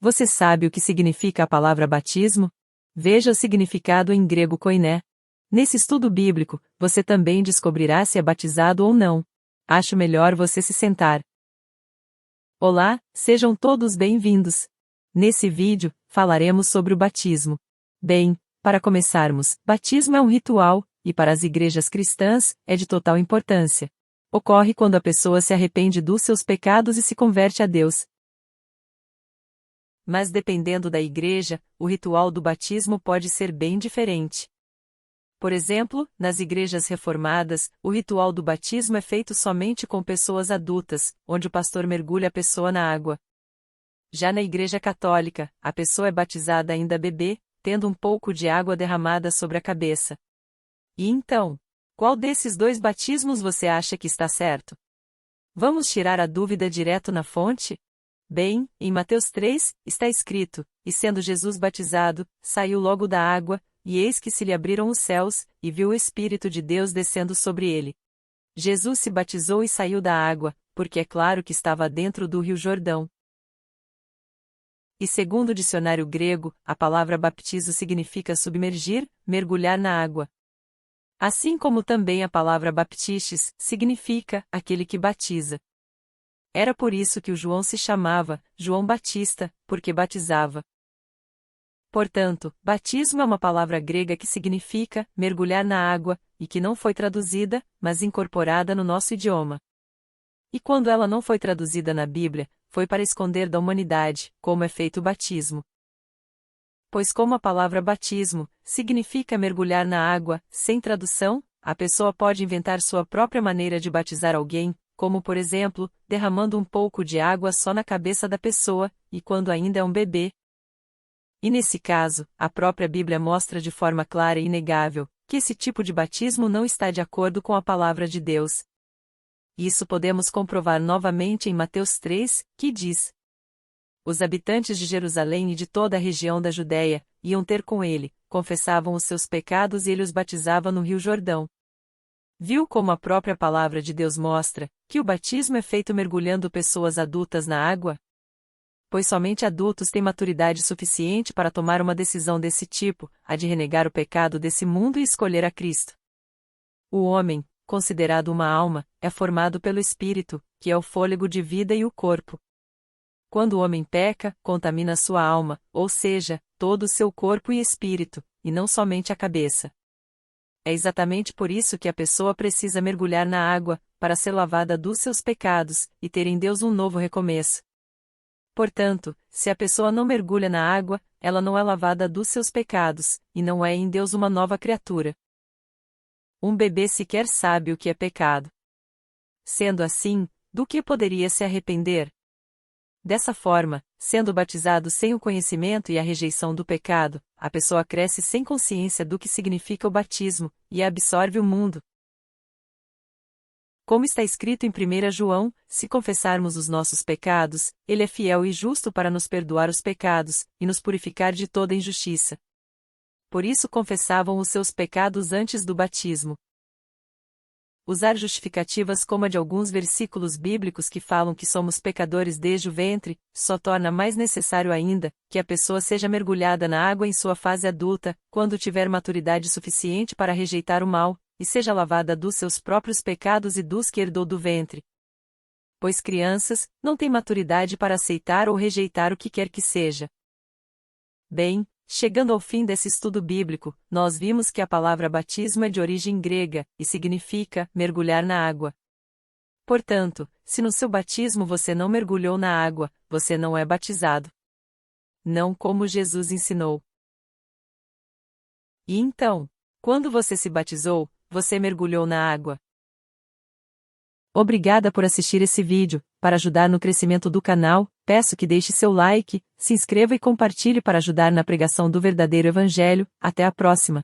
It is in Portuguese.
Você sabe o que significa a palavra batismo? Veja o significado em grego koiné. Nesse estudo bíblico, você também descobrirá se é batizado ou não. Acho melhor você se sentar. Olá, sejam todos bem-vindos. Nesse vídeo, falaremos sobre o batismo. Bem, para começarmos, batismo é um ritual, e para as igrejas cristãs, é de total importância. Ocorre quando a pessoa se arrepende dos seus pecados e se converte a Deus. Mas dependendo da igreja, o ritual do batismo pode ser bem diferente. Por exemplo, nas igrejas reformadas, o ritual do batismo é feito somente com pessoas adultas, onde o pastor mergulha a pessoa na água. Já na igreja católica, a pessoa é batizada ainda bebê, tendo um pouco de água derramada sobre a cabeça. E então, qual desses dois batismos você acha que está certo? Vamos tirar a dúvida direto na fonte? Bem, em Mateus 3, está escrito: E sendo Jesus batizado, saiu logo da água, e eis que se lhe abriram os céus, e viu o Espírito de Deus descendo sobre ele. Jesus se batizou e saiu da água, porque é claro que estava dentro do rio Jordão. E segundo o dicionário grego, a palavra baptizo significa submergir, mergulhar na água. Assim como também a palavra baptistes significa aquele que batiza. Era por isso que o João se chamava João Batista, porque batizava. Portanto, batismo é uma palavra grega que significa mergulhar na água, e que não foi traduzida, mas incorporada no nosso idioma. E quando ela não foi traduzida na Bíblia, foi para esconder da humanidade como é feito o batismo. Pois como a palavra batismo significa mergulhar na água, sem tradução, a pessoa pode inventar sua própria maneira de batizar alguém, como por exemplo, derramando um pouco de água só na cabeça da pessoa, e quando ainda é um bebê. E nesse caso, a própria Bíblia mostra de forma clara e inegável, que esse tipo de batismo não está de acordo com a palavra de Deus. Isso podemos comprovar novamente em Mateus 3, que diz: Os habitantes de Jerusalém e de toda a região da Judéia iam ter com ele, confessavam os seus pecados e ele os batizava no rio Jordão. Viu como a própria palavra de Deus mostra que o batismo é feito mergulhando pessoas adultas na água? Pois somente adultos têm maturidade suficiente para tomar uma decisão desse tipo, a de renegar o pecado desse mundo e escolher a Cristo. O homem, considerado uma alma, é formado pelo Espírito, que é o fôlego de vida e o corpo. Quando o homem peca, contamina sua alma, ou seja, todo o seu corpo e espírito, e não somente a cabeça. É exatamente por isso que a pessoa precisa mergulhar na água, para ser lavada dos seus pecados, e ter em Deus um novo recomeço. Portanto, se a pessoa não mergulha na água, ela não é lavada dos seus pecados, e não é em Deus uma nova criatura. Um bebê sequer sabe o que é pecado. Sendo assim, do que poderia se arrepender? Dessa forma, sendo batizado sem o conhecimento e a rejeição do pecado, a pessoa cresce sem consciência do que significa o batismo, e absorve o mundo. Como está escrito em 1 João, se confessarmos os nossos pecados, ele é fiel e justo para nos perdoar os pecados, e nos purificar de toda injustiça. Por isso confessavam os seus pecados antes do batismo. Usar justificativas como a de alguns versículos bíblicos que falam que somos pecadores desde o ventre, só torna mais necessário ainda, que a pessoa seja mergulhada na água em sua fase adulta, quando tiver maturidade suficiente para rejeitar o mal, e seja lavada dos seus próprios pecados e dos que herdou do ventre. Pois crianças, não têm maturidade para aceitar ou rejeitar o que quer que seja. Bem, chegando ao fim desse estudo bíblico, nós vimos que a palavra batismo é de origem grega, e significa mergulhar na água. Portanto, se no seu batismo você não mergulhou na água, você não é batizado. Não como Jesus ensinou. E então, quando você se batizou, você mergulhou na água. Obrigada por assistir esse vídeo. Para ajudar no crescimento do canal, peço que deixe seu like, se inscreva e compartilhe para ajudar na pregação do verdadeiro Evangelho. Até a próxima!